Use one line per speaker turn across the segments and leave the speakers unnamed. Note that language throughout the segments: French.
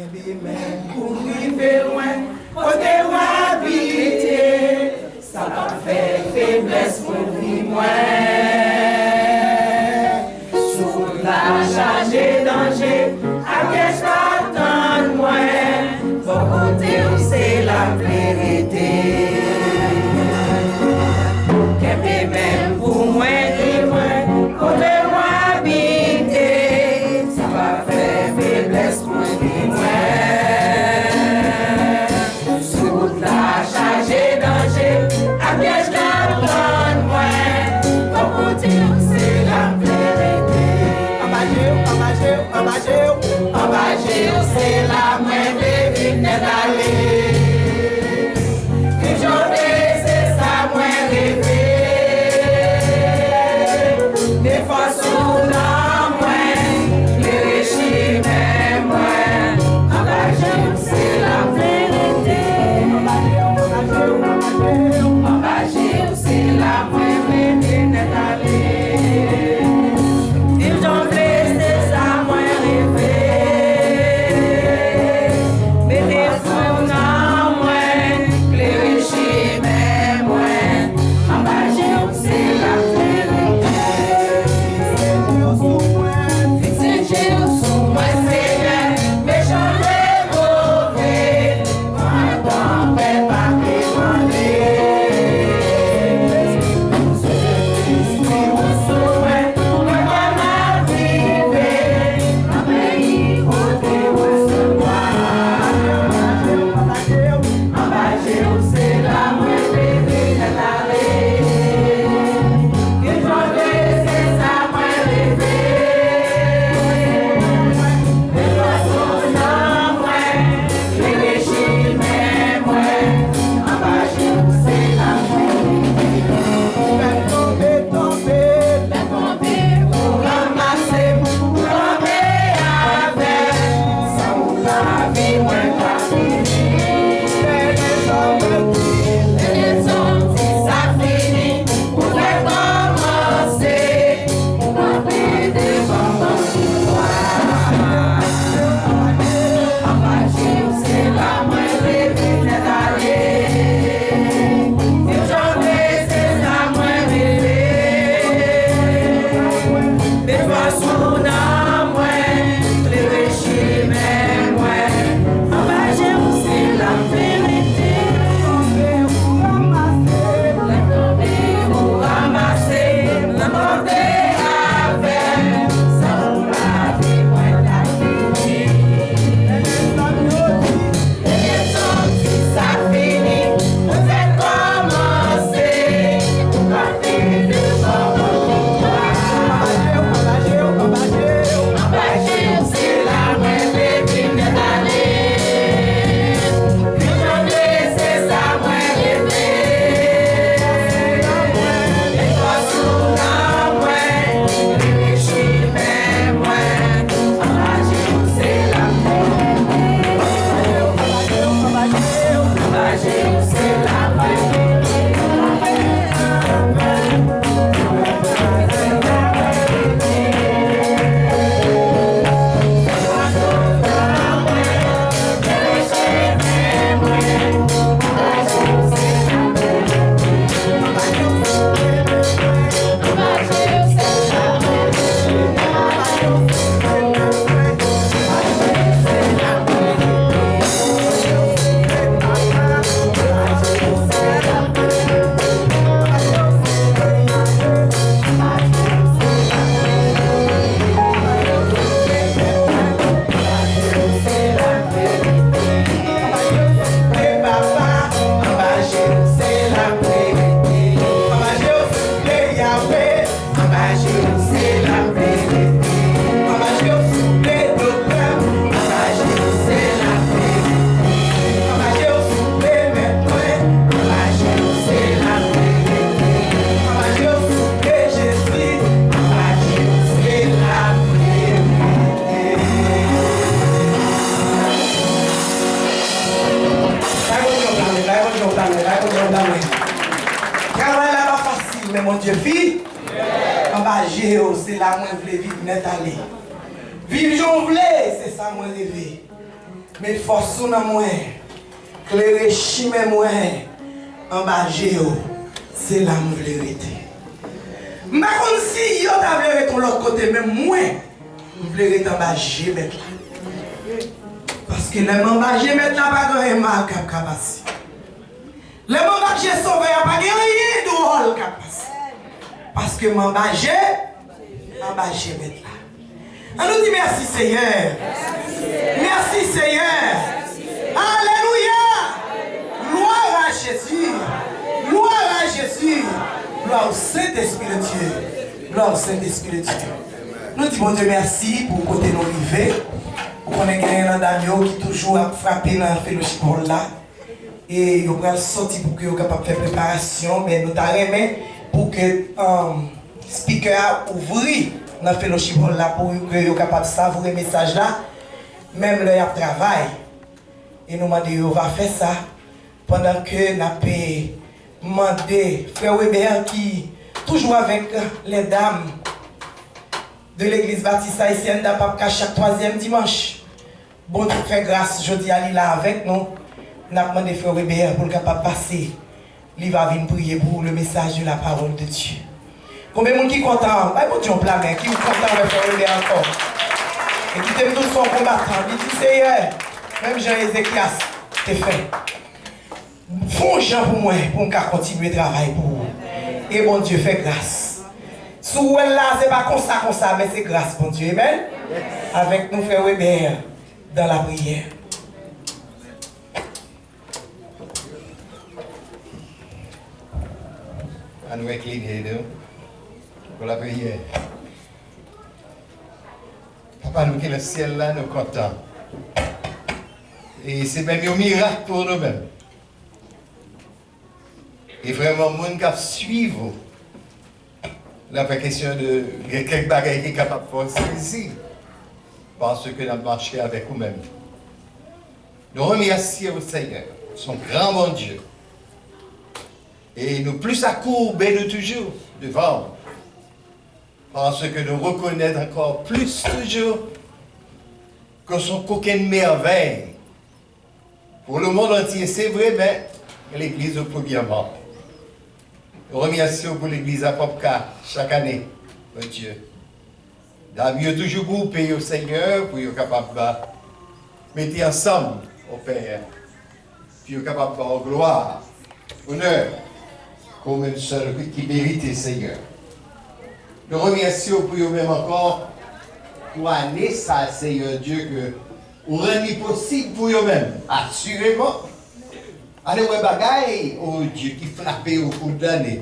Pour vivre loin, côté où habiter, ça va faire faiblesse pour vivre moins. Sous la charge et danger, à qu'est-ce qu'attend moins, pour côté où c'est la vérité. Qu'est-ce même pour moi, côté où habiter, ça va faire faiblesse pour vivre moins. C'est la main de vie d'aller. Que j'aurai, c'est ça, moi rêver. Des fois, sous la main, les régimes, moi. C'est la vérité. C'est la main de vie d'aller. Que j'aurai, c'est ça, moi rêver.
mais mon Dieu, fille, en bas, c'est là où je voulais vivre net aller. Vivre, j'en voulais, c'est ça moi rêver. mais force dans moi, clairer chimé moi, en bas géo, c'est là où je vérité. Mais comme si yo t'avais ton l'autre côté, même moi, je voulais être en bas G mettre là. Parce que les membres G mettre là, pas grand mal cap passer. Les membres G sauvé, pas rien de rôle cap passer. Parce que membres G, en bas G mettre là. On nous dit merci Seigneur. Merci Seigneur. Alléluia. Gloire à Jésus. Gloire à Jésus. Gloire au Saint-Esprit de Dieu. Gloire au Saint-Esprit de Dieu. Nous disons Dieu merci pour côté nous arriver. Pour qu'on ait gagné un Daniel qui toujours a frappé dans le fellowship là. Et il va sortir pour qu'il soit capable de faire préparation. Mais nous t'arrêtons pour que le speaker ouvre dans le fellowship là pour qu'il soit capable de savourer le message là. Même le travail. Et nous demandons, on va faire ça pendant que nous avons demandé frère Weber qui toujours avec les dames de l'église baptiste haïtienne d'Apapka chaque 3e dimanche. Bon Dieu fait grâce, je dis à là avec nous. Nous avons demandé frère Weber pour le capable passer. Il va venir prier pour le message de la parole de Dieu. Combien de monde qui est content? Bon Dieu, plein qui est content de frère Weber encore. Et qui t'aime tous son combattant. Il dit Seigneur, même Jean-Ézéchias, c'est fait. Font Jean pour moi, pour qu'on continue le travail pour vous. Et bon Dieu fait grâce. Sous là, c'est pas comme ça, mais c'est grâce, bon Dieu. Amen. Avec nous, frère Weber, dans la prière.
À nous incliner pour la prière. Papa, nous qui est le ciel là, nous contents. Et c'est même un miracle pour nous-mêmes. Et vraiment, nous qui suivre la question de quelques bagages qui est capable de faire saisir parce que nous avons marché avec nous-mêmes. Nous remercions au Seigneur, son grand bon Dieu. Et nous plus accourbés de toujours devant. Parce que nous reconnaissons encore plus toujours que son coquine merveille. Pour le monde entier, c'est vrai, mais l'Église au premièrement. Nous remercions pour l'Église à Popka chaque année, mon Dieu. Nous toujours groupé au Seigneur pour être capable de mettre ensemble au Père. Puis être capable de faire gloire, honneur, comme une seule qui mérite le Seigneur. Nous remercions pour vous-même encore pour année ça, Seigneur Dieu, que vous rendez possible pour vous-même, assurément. Allez, ouais, bagaille, oh Dieu, qui frappait au cours de l'année.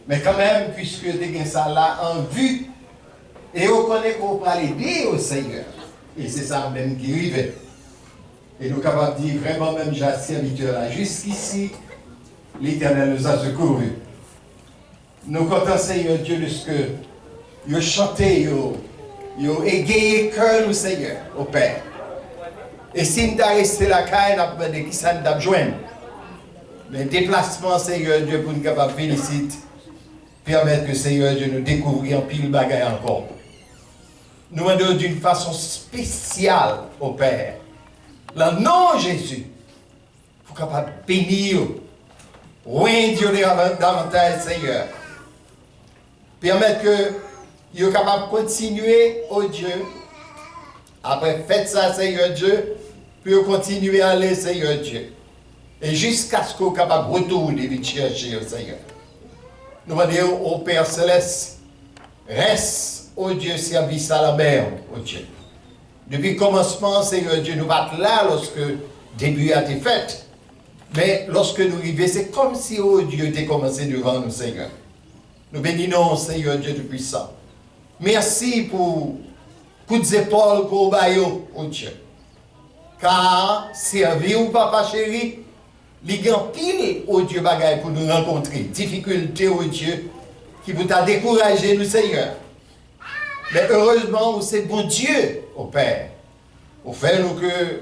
Mais quand même, puisque vous avez ça là en vue, et vous connaissez qu'on peut aider au Seigneur. Et c'est ça même qui arrive. Et nous sommes capables de dire vraiment, même j'ai serviteur là, jusqu'ici, l'Éternel nous a secourus. Nous comptons, Seigneur Dieu, de ce que vous chantez, vous égayez cœur, nous, Seigneur, au Père. Et si nous avons resté la caille, nous avons demandé qui ça nous a besoin. Mais déplacement, Seigneur Dieu, pour nous capables de féliciter, permettre que Seigneur Dieu nous découvrir en pile bagaille encore. Nous demandons d'une façon spéciale au Père. Le nom de Jésus, pour capable de bénir, oui, Dieu davantage, Seigneur. Permettre que vous soyez capable de continuer, oh Dieu. Après, faites ça, Seigneur Dieu, puis vous continuez à aller, Seigneur Dieu. Et jusqu'à ce que vous soyez capable de retourner et de chercher, oh Seigneur. Nous demandons au Père Céleste, reste, oh Dieu, service à la mer, oh Dieu. Depuis le commencement, Seigneur Dieu, nous battons là lorsque le début a été fait. Mais lorsque nous arrivons, c'est comme si, oh Dieu, était commencé devant nous, Seigneur. Nous bénissons, Seigneur Dieu Tout-Puissant. Merci pour coups d'épaules pour Bayo, oh Dieu. Car servir au Papa chéri, il y a pile, oh Dieu, bagaille pour nous rencontrer. Difficulté, oh Dieu, qui vous a découragé, nous, Seigneur. Mais heureusement, c'est bon Dieu, au Père. Au fait, nous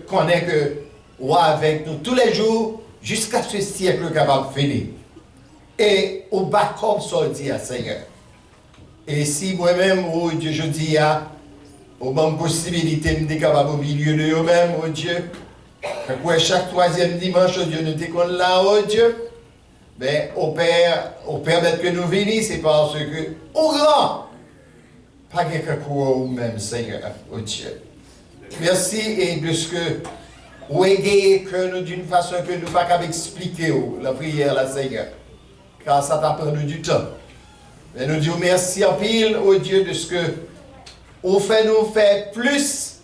connaissons que, ou avec nous tous les jours, jusqu'à ce siècle capable de finir. Et au bas comme sortir, Seigneur. Et si moi-même, oh Dieu, je dis, Au bonne possibilité de capable au milieu de eux-mêmes, oh Dieu. Que chaque troisième dimanche, oh Dieu, nous t'écons là, oh Dieu. Mais au Père, permettre que nous venions, c'est parce que, au grand, pas quelque chose ou même, Seigneur, oh Dieu. Merci et de ce que vous égayez que nous d'une façon que nous ne pouvons pas expliquer la prière, là, Seigneur. Car ça t'a pris du temps. Mais nous disons merci en pile, oh Dieu, de ce que vous fait nous faire plus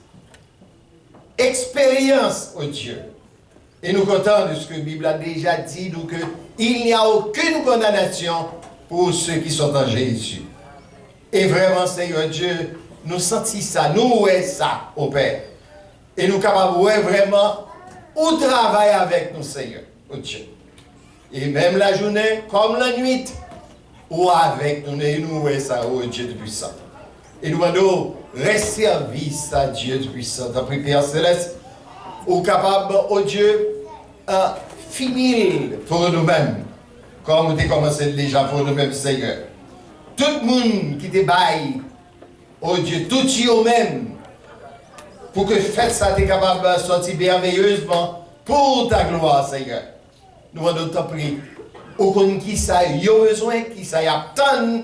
expérience, oh Dieu. Et nous comptons de ce que la Bible a déjà dit, nous, qu'il n'y a aucune condamnation pour ceux qui sont en Jésus. Et vraiment, Seigneur Dieu, nous sentons ça, nous voyons ça, au Père. Et nous sommes capables de voir vraiment où travailler avec nous, Seigneur, oh Dieu. Et même la journée, comme la nuit, ou avec nous, et nous voyons ça, oh Dieu de puissant. Et nous demandons, reste service à Dieu de puissant, dans le Père Céleste, ou capable, oh Dieu, finir pour nous-mêmes, comme nous avons commencé déjà pour nous-mêmes, Seigneur. Tout le monde qui te baille, oh Dieu, tout eux-mêmes, pour que fête ça, tu es capable de sortir merveilleusement pour ta gloire, Seigneur. Nous demandons t'en prier. Au compte qui ça y a besoin, qui ça y a attendre,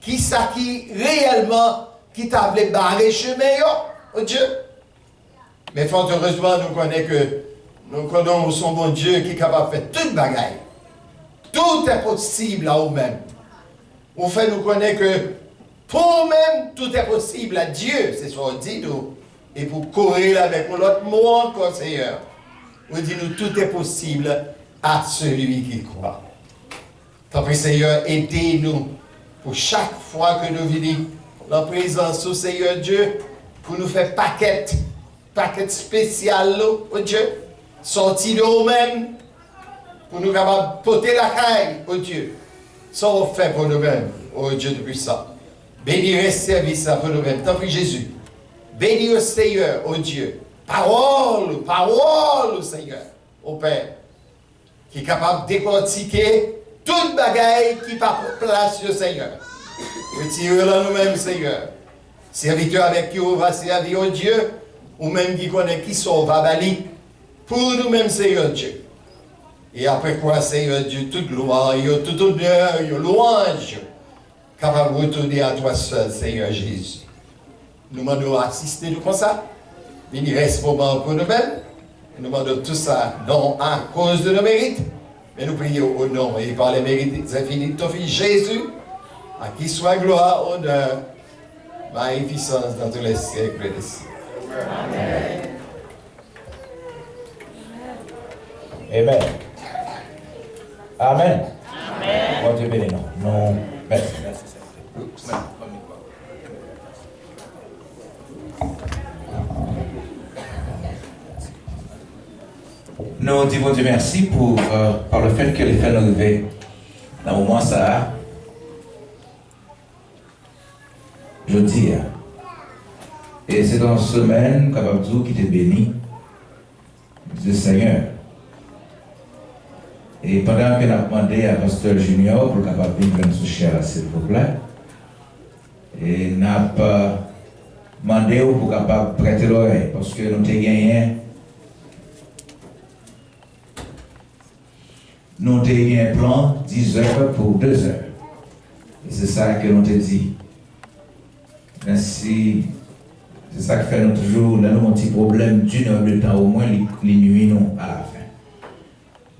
qui ça qui réellement, qui t'a voulu barrer chemin, oh Dieu. Mais fort heureusement, nous connaissons que nous connaissons son bon Dieu qui est capable de faire toute bagaille. Tout est possible à nous-mêmes. On fait nous connaître que pour nous-mêmes, tout est possible à Dieu. C'est ce qu'on dit nous. Et pour courir avec l'autre mot encore, Seigneur, on dit nous tout est possible à celui qui croit. Tant pis, Seigneur, aidez-nous pour chaque fois que nous venons en présence au Seigneur Dieu, pour nous faire paquet spécial, oh Dieu, sorti de nous-mêmes, pour nous capables de porter la caille, oh Dieu, sans faire pour nous-mêmes, oh Dieu de puissant. Bénis le service pour nous-mêmes, tant pis Jésus. Bénis le Seigneur, oh Dieu. Parole, Seigneur, au Père, qui est capable de décortiquer toute bagaille qui pas place au Seigneur. Retirez-le nous-mêmes, Seigneur. Serviteur avec qui on va servir, oh Dieu, ou même qui connaît qui sont va bali, pour nous-mêmes, Seigneur Dieu. Et après quoi, Seigneur Dieu, toute gloire, tout honneur, louange, capable de retourner à toi seul, Seigneur Jésus. Nous demandons assister nous comme ça. Il reste moment pour nous-mêmes. Nous demandons tout ça, non à cause de nos mérites, mais nous prions au nom et par les mérites infinis de ton Fils Jésus, à qui soit gloire, honneur, magnificence dans tous les siècles des siècles. Amen.
Amen. Amen. Amen. Bon Dieu béni, non. Merci. Nous disons Dieu merci pour, par le fait qu'il fait nous arriver dans le moment ça. Je dis, et c'est dans une semaine, capable de dire qui t'est béni, du Seigneur. Et pendant qu'on a demandé à Pasteur Junior pour capable de venir nous cher, s'il vous plaît, et n'a pas demandé pour capable de prêter l'oreille, parce que nous avons gagné. Nous avons un plan 10 heures pour 2 heures. Et c'est ça que nous avons dit. Ainsi, c'est ça qui fait nous toujours, nous avons un petit problème d'une heure de temps, au moins les nuits nous à la fin.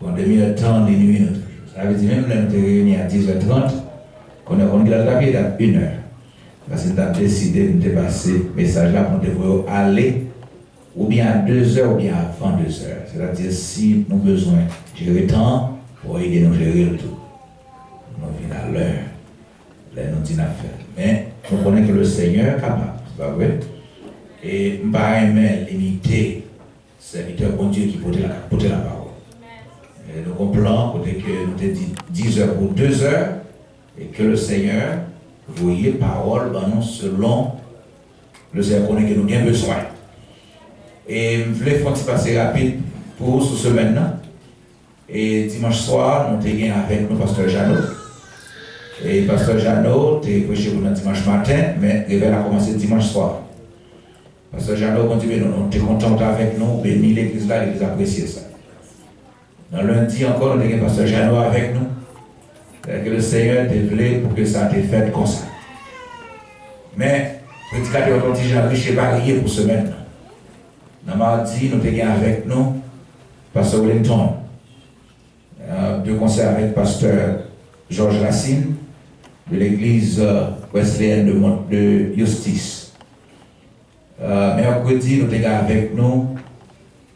Bon, 2 minutes de temps, les nuits nous toujours. Ça veut dire même que nous sommes réunis à 10h30, qu'on a la vie à 1 heure. Parce que nous avons décidé de dépasser le message là pour devrait aller ou bien à 2 heures ou bien avant 2 heures. C'est-à-dire si nous avons besoin de gérer le temps, pour aider nous à gérer le tout. Nous venons à l'heure, là nous disons affaire. Mais nous connaissons que le Seigneur est capable, c'est pas vrai? Et nous ne pouvons pas limiter le serviteur bon Dieu qui porte la parole. Et nous comprenons que nous avons dit 10 heures pour 2 heures et que le Seigneur voyait parole nous selon le Seigneur qu'on que nous avons besoin. Et je voulais faire un petit passé rapide pour ce semaine-là. Et dimanche soir, nous avons avec nous Pasteur Jeannot. Et Pasteur Jeannot, tu es prêché pour nous dimanche matin, mais le réveil a commencé dimanche soir. Pasteur Jeannot, on dit, non, tu es content avec nous, bénis l'église là, l'église apprécie ça. Dans lundi encore, on a un pasteur Jeannot avec nous. Que le Seigneur te voulait pour que ça te fait comme ça. Mais, prédicateur Tonti Jean-Louis, je n'ai pas rien pour semaine. Dans mardi, nous avons avec nous pasteur Wellington. Deux concerts avec pasteur Georges Racine de l'église wesleyenne de Justice. Mercredi, nous avons avec nous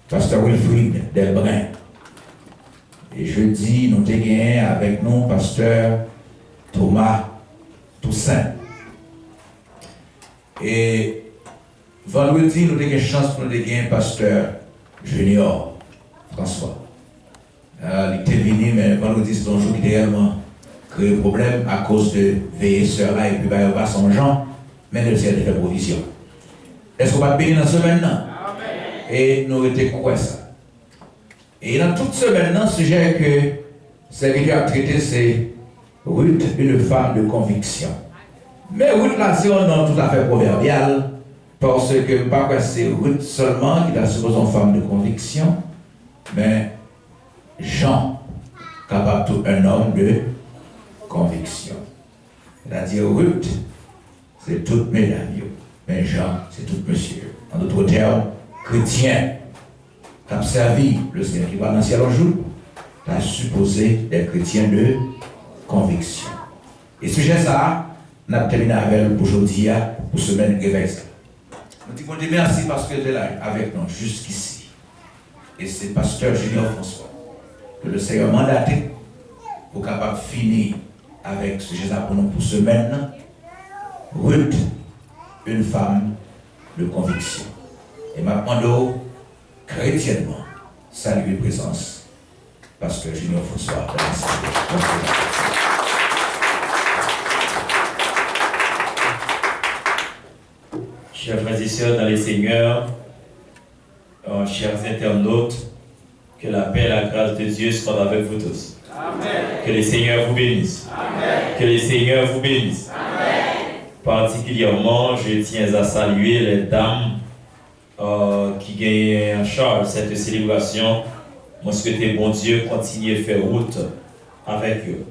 pasteur Wilfried Delbrin. Et jeudi, nous avons avec nous pasteur Thomas Toussaint. Et vendredi, nous avons une chance pour nous gagner pasteur Junior François. Il était venu, mais vendredi, c'est un jour qui était réellement créé problème à cause de veiller sœur et puis pas son Jean, mais le ciel a fait provision. Est-ce qu'on va bénir dans ce semaine-là? Et nous avons quoi ça? Et dans toute semaine, le sujet que le serviteur a traité, c'est Ruth, une femme de conviction. Mais Ruth, là, c'est un nom tout à fait proverbial, parce que pas que c'est Ruth seulement qui est supposé une femme de conviction, mais Jean, capable tout un homme de conviction. C'est-à-dire Ruth, c'est toute mesdames, mais Jean, c'est tout monsieur. En d'autres termes, chrétien, qui a servi le Seigneur qui va dans le ciel un jour, tu as supposé des chrétiens de conviction. Et ce sujet ça, on a terminé avec aujourd'hui, pour semaine réveil. Nous disons merci parce que tu es là avec nous jusqu'ici. Et c'est pasteur Junior François que le Seigneur a mandaté pour capable finir avec ce sujet pour nous pour semaine. Ruth, une femme de conviction. Et ma demande chrétiennement, saluer présence, pasteur Junior François.
Chers frères et sœurs dans les Seigneurs, chers internautes, que la paix et la grâce de Dieu soient avec vous tous. Amen. Que les Seigneurs vous bénissent. Amen. Que les Seigneurs vous bénissent. Amen. Particulièrement, je tiens à saluer les dames qui gagnent en charge cette célébration. Moi, je souhaite, bon Dieu, continuer à faire route avec eux.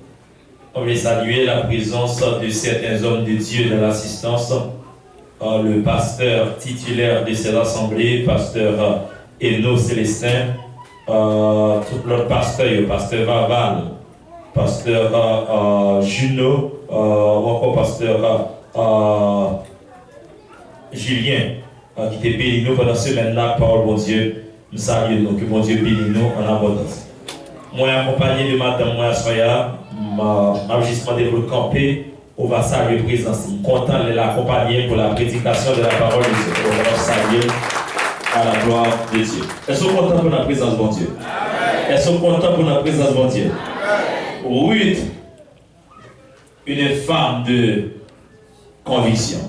On veut saluer la présence de certains hommes de Dieu dans l'assistance. Le pasteur titulaire de cette assemblée, pasteur Eno Célestin, tout l'autre pasteur, le pasteur Vaval, pasteur Juno, encore pasteur Julien, qui était béni nous pendant ce semaine-là, parole bon Dieu, nous saluons, que bon Dieu bénisse nous en abondance. Moi, accompagné de madame Soya, m'a juste demandé pour le camper. On va saluer la présence. Je suis content de l'accompagner pour la prédication de la parole de Dieu. On va saluer à la gloire de Dieu. Elles sont contents pour la présence de Dieu. Elles sont contents pour la présence de Dieu. Ruth, une femme de conviction.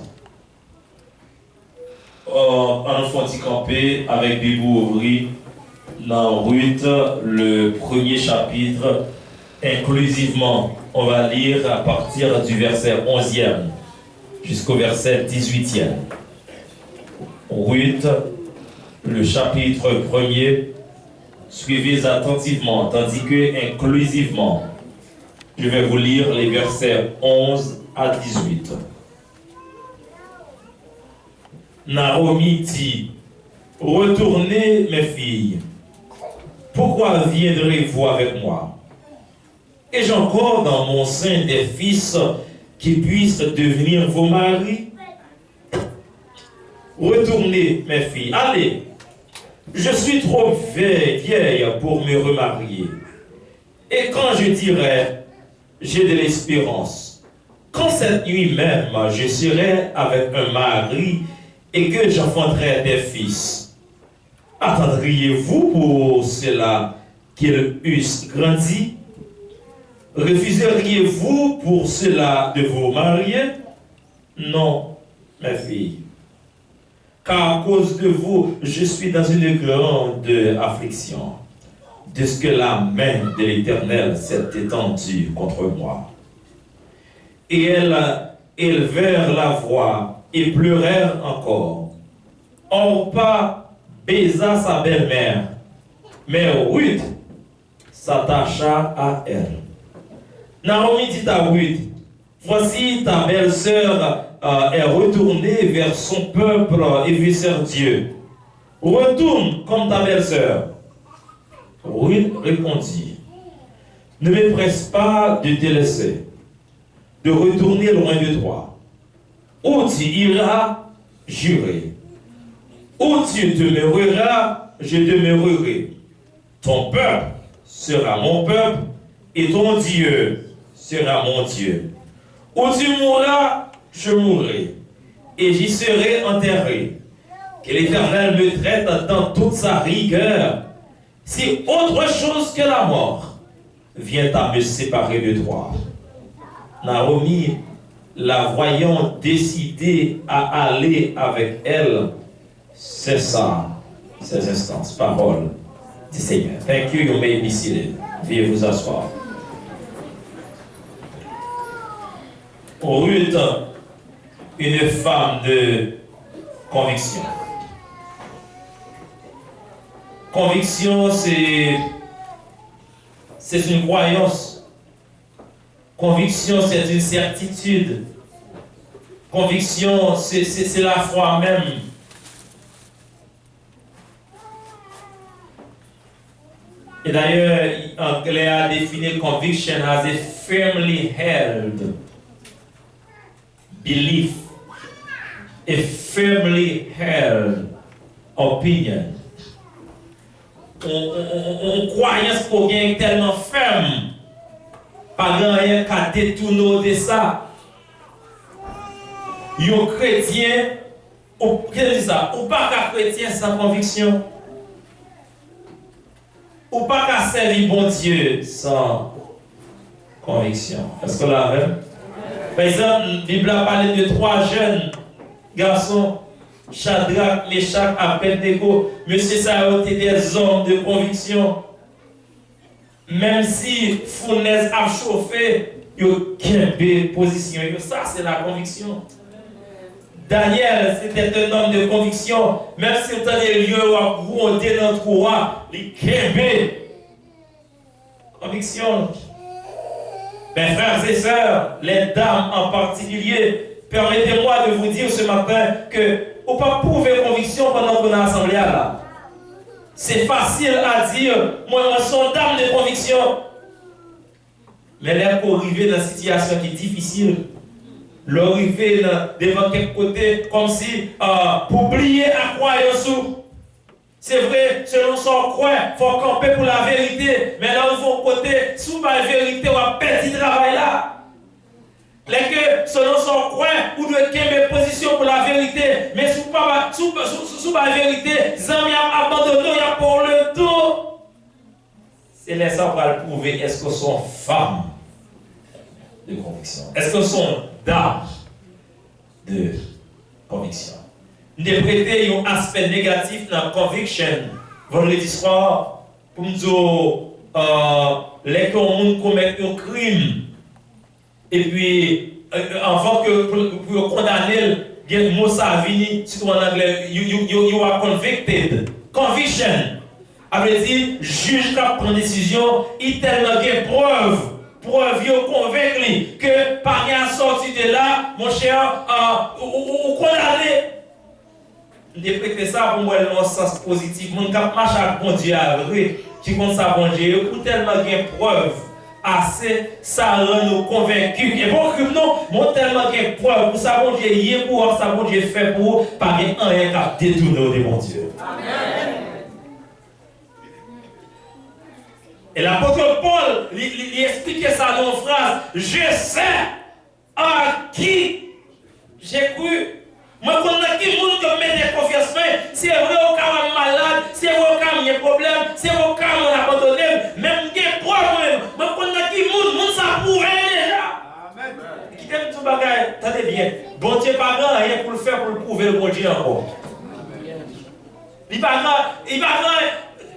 On va camper avec Bibou Ouvri dans Ruth, le premier chapitre, inclusivement. On va lire à partir du verset 11e jusqu'au verset 18e. Ruth, le chapitre 1er, suivez attentivement, tandis que inclusivement, je vais vous lire les versets 11 à 18. Naomi dit, retournez mes filles, pourquoi viendrez-vous avec moi? Ai-je encore dans mon sein des fils qui puissent devenir vos maris? Retournez, mes filles, allez. Je suis trop vieille pour me remarier. Et quand je dirai, j'ai de l'espérance, quand cette nuit même je serai avec un mari et que j'enfanterai des fils, attendriez-vous pour cela qu'ils eussent grandi? Refuseriez-vous pour cela de vous marier? Non, mes filles. Car à cause de vous, je suis dans une grande affliction, de ce que la main de l'Éternel s'est étendue contre moi. Et elles élevèrent la voix et pleurèrent encore. Orpa baisa sa belle-mère, mais Ruth s'attacha à elle. Naomi dit à Ruth, voici ta belle-sœur est retournée vers son peuple et vers Dieu. Retourne comme ta belle-sœur. Ruth répondit, ne me presse pas de te laisser, de retourner loin de toi. Où tu iras, j'irai. Où tu demeureras, je demeurerai. Ton peuple sera mon peuple et ton Dieu sera mon Dieu. Où tu mourras, je mourrai et j'y serai enterré. Que l'Éternel me traite dans toute sa rigueur, si autre chose que la mort vient à me séparer de toi. Naomi, la voyant décidée à aller avec elle, cessa ces instances. Parole du Seigneur. Thank you, you may be seated. Veuillez vous asseoir. Ruth, une femme de conviction. Conviction, c'est une croyance. Conviction, c'est une certitude. Conviction, c'est la foi même. Et d'ailleurs, anglais a défini conviction as a firmly held belief, a firmly held opinion. On croyance pour gagner tellement ferme, pas rien qu'à détourner de ça. Un chrétien, ou pas qu'un chrétien sans conviction, ou pas qu'à servir bon Dieu sans conviction. Est-ce que là même? Par exemple, la Bible a parlé de 3 jeunes garçons, Shadrach, Meshach, Abednego. Monsieur, ça a été des hommes de conviction. Même si fournaise a chauffé, il y a une position. Ça, c'est la conviction. Daniel, c'était un homme de conviction. Même si dans les lieux où on était dans le roi, il y conviction. Mes frères et sœurs, les dames en particulier, permettez-moi de vous dire ce matin que on ne peut pas prouver conviction pendant qu'on est assemblé là. C'est facile à dire, moi, je suis une dame de conviction. Mais là, pour arriver dans une situation qui est difficile, l'arriver devant quelque côté, comme si pour oublier à croire sous. C'est vrai, selon son croix, il faut camper pour la vérité. Mais là, au côté, sous la vérité, on va perdre du travail là. Que selon son croix, ou de quelle position pour la vérité. Mais sous la vérité, les amis ont abandonné, il y a pour le dos. C'est là ça qu'on va le prouver. Est-ce que sont femmes de conviction? Est-ce que sont dames de conviction? Interpréter un aspect négatif dans la conviction vendredi soir pour nous dire les gens commettent un crime et puis avant que pour condamner le mot ça vient surtout en anglais you are convicted. Conviction avait dit juge qui prend décision il tellement de preuve convaincu que par rien sorti de là mon cher ou condamné. Interpréter ça pour moi dans un sens positif. Mon cap marche avec bon Dieu vrai, qui compte ça bon Dieu, pour tellement de preuves assez, ça rend nous convaincus. Et bon que non, mon tellement de preuves pour ça bon Dieu y est pour ça bon Dieu fait pour pas rien qu'à détourner de mon Dieu. Amen. Et l'apôtre Paul il expliquait ça dans une phrase, je sais à qui j'ai cru. Moi, quand on a qui monde qui met des confiances, c'est vrai au cas où on est malade, c'est vrai au cas où il y a un problème, c'est vrai au cas où on a abandonné, même des problèmes. Moi, quand on a qui monde ça pourrait déjà. Amen. Qui t'aime tout bagage, attendez bien. Bon Dieu pas grand rien pour le faire, pour le prouver le bon Dieu encore. Il pas grand. Il y a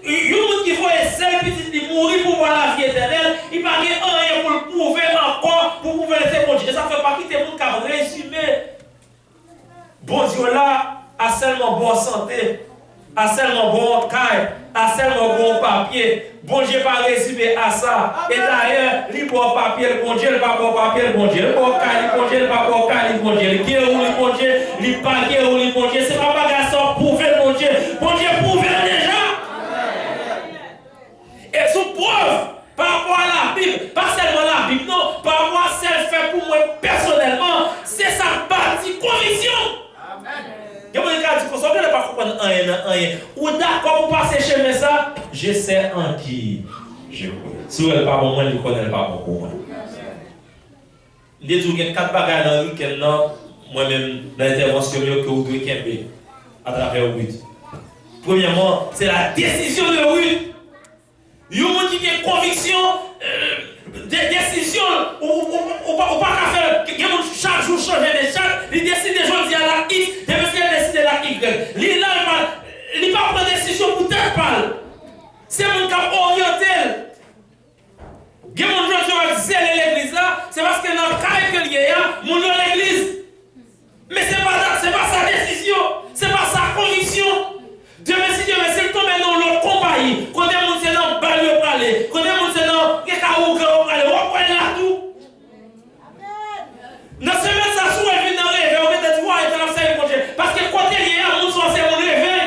des gens qui vont essayer de mourir pour voir la vie éternelle. Il n'y a rien pour le prouver encore, pour prouver le bon Dieu. Ça fait partie des gens qui ont résumé. Bon Dieu là, à seulement bonne santé, à seulement bon caille, à seulement bon papier. Bon Dieu pas résumé à ça. Et d'ailleurs, il bon papier, le bon Dieu, le pas bon papier, le bon Dieu, le bon caille, le bon Dieu, le pas bon caille, le bon Dieu, le qui est où le bon Dieu, le pas qui est où le bon Dieu. C'est pas bagage ça prouver le bon Dieu. Bon Dieu prouve déjà. Et sous preuve, par rapport à la Bible, pas seulement la Bible, non, par rapport à celle fait pour moi personnellement, c'est sa bâtie conviction. Et vous regardez, vous ne pouvez pas comprendre rien. Ou d'accord, vous passez chez moi ça, je sais en qui je crois. Si vous ne pas bon, moi, je ne connais pas bon pour moi. Je dis qu'il y a 4 bagages dans le week-end, moi-même, dans l'intervention que vous devez camper à travers Ruth. Premièrement, c'est la décision de Ruth. Il y a des gens qui ont conviction, des décisions, ou pas qu'à faire, chaque jour changer des choses, ils décident de choisir la X, des messieurs décident la Y. Il ne pas prendre décision pour telle parle. C'est mon cap orienté. Il y a des gens qui ont zélé l'église là, c'est parce que dans le cas que il y a, mon nom l'église. Mais ce n'est pas sa décision, ce n'est pas sa conviction. Dieu merci, il tombe dans l'autre compagnie. Quand les gens sont dans le balai, quand les gens sont dans le caoutchouc, on va là tout. Dans ce semaine, ça se trouve, elle vient dans le réveil, on va te dire, ouais, tu as fait mon Dieu. Parce que quand il y a un monde, c'est mon réveil.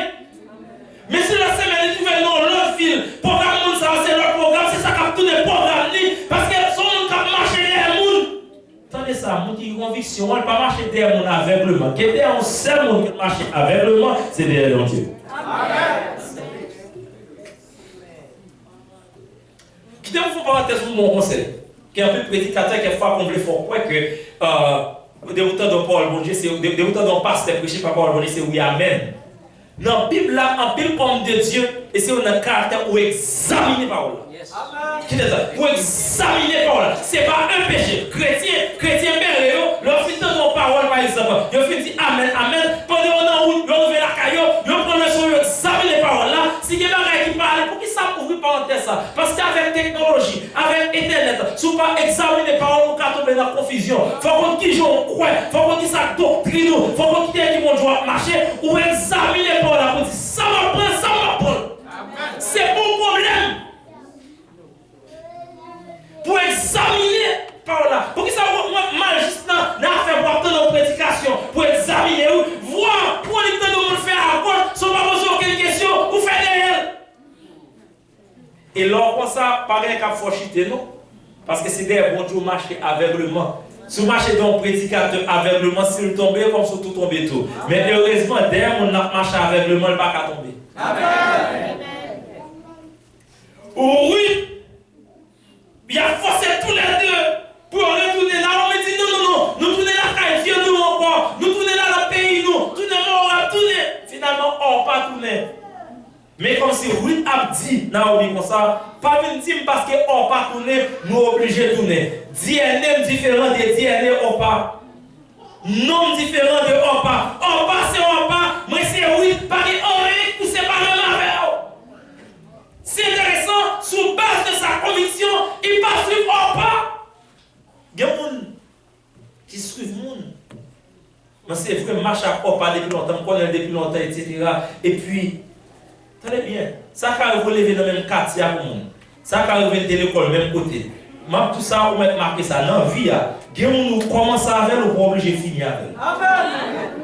Mais si la semaine, tu veux dans l'autre ville, programme, c'est leur programme, c'est ça qui a tout le programme. Parce que son monde qui marche derrière le monde. Attendez ça, mon qui conviction, on ne peut pas marcher derrière mon aveuglement. Qui est derrière un seul monde qui marche aveuglement, c'est derrière Dieu. Qui te vous parenthèse pour mon conseil, qui est un peu prédicateur, qui est fort comblé fort, quoi que débutant de Paul, bon Dieu, c'est débutant d'un pasteur prêché par Paul, bon Dieu, c'est oui, amen. Dans la Bible, là, en Bible, pomme de Dieu, et c'est un caractère pour examiner la parole. Qui est ça? Pour examiner la parole. Ce n'est pas un péché. Chrétien, leur fait de parole, par exemple, ils fait dire amen, amen. Pendant qu'on est en route, ils ouvrent la caillou, ils prennent le son, ils examinent les paroles là. Si il y a des gens qui parlent, pour qui ça ouvre parenthèse ça? Parce qu'avec technologie, avec Internet, si vous ne pas examiner les paroles, vous pouvez tomber dans la confusion. Il faut qu'on dise qu'on croit, il faut qu'on dise sa doctrine, il faut qu'on dise qu'ils vont devoir marcher, ou examiner les paroles là, pour dire ça m'apprend. C'est bon problème. Pour examiner par là. Pour que ça mal juste dans faire voir dans nos prédications. Pour examiner, voir pour les temps de nous faire à gauche, sans pas poser aucune question, ou faire derrière. Et là, comme ça, pareil qu'à Fochité, non? Parce que c'est des bons jours marcher aveuglement. Si vous marchez dans un prédicateur aveuglement, si vous tombez, comme si tout tombez tout. Mais heureusement, derrière, on a marché aveuglement, il ne va pas tomber. Amen. Oui. Il a forcé tous les deux pour retourner là. On me dit non, nous tournons là, fiers nous encore. Nous tournons là dans le pays, nous. Tournons, on va tourner. Finalement, on va pas tourner. Mais comme si Ruth a dit, Naomi, comme ça, pas une team parce qu'on va pas tourner, nous obligés de tourner. DNA différent de DNA, on pas. Nom différent de on pas. On pas, c'est on pas. Moi, c'est Ruth, parce qu'on est séparément avec eux. C'est intéressant, sous base de sa conviction, il va suivre ou pas. Il y a des gens qui suivent le monde. Mais c'est vrai, marche à pas depuis longtemps, on connaît depuis longtemps, etc. Et puis, tenez bien, ça qui arrive lever dans le même quartier pour le monde. Ça qui arrive de l'école, même côté. Même tout ça, on va marquer ça dans la vie. Il y a des gens qui commencent avec, on va obliger de finir avec. Amen.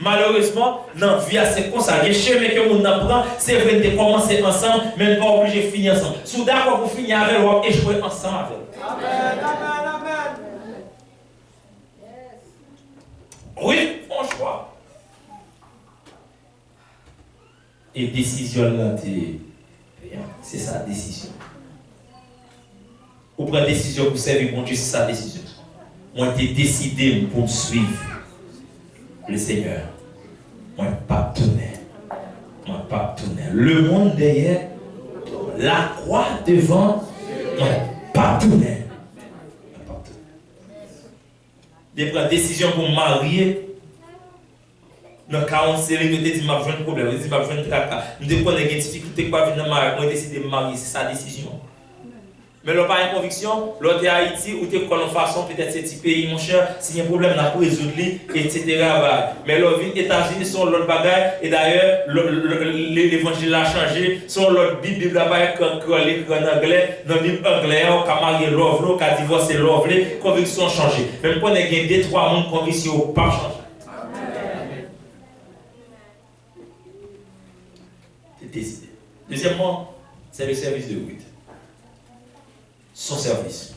Malheureusement, dans la vie, c'est comme ça. Les chemins que nous apprenons, c'est vrai de commencer ensemble, mais ne pas obligé de finir ensemble. Si vous êtes d'accord pour finir avec, vous allez échouer ensemble avec. Amen, amen, amen. Oui, franchement. Et décision là, c'est sa décision. Vous prenez décision pour servir mon Dieu, c'est sa décision. Moi, j'ai décidé pour suivre le Seigneur. Moi, pas tourner. Moi, pas tourner. Le monde derrière, la croix devant, moi, pas tourner. J'ai pris la décision pour me marier. Dans 40 séries, je me dis, je vais un problème, je me dis, je vais un tracas. Je me dis, des difficultés pour venir dans le mariage. Moi, j'ai décidé de me marier, c'est sa décision. Mais l'on pas une conviction, l'autre est Haïti, ou t'es comme façon, peut-être c'est petit pays, mon cher, s'il y a un problème, là pour résoudre, etc. Mais l'autre les États-Unis sont l'autre bagaille, et d'ailleurs, l'évangile a changé, sont l'autre Bible là-bas, quand l'écrit en anglais, dans la Bible anglaise, on a marié l'offre, on a divorcé l'offre, convictions ont changé. Même quand on a gagné 2-3 mondes, convictions n'ont pas changé. C'est décidé. Deuxièmement, c'est le service de Ruth. Son service.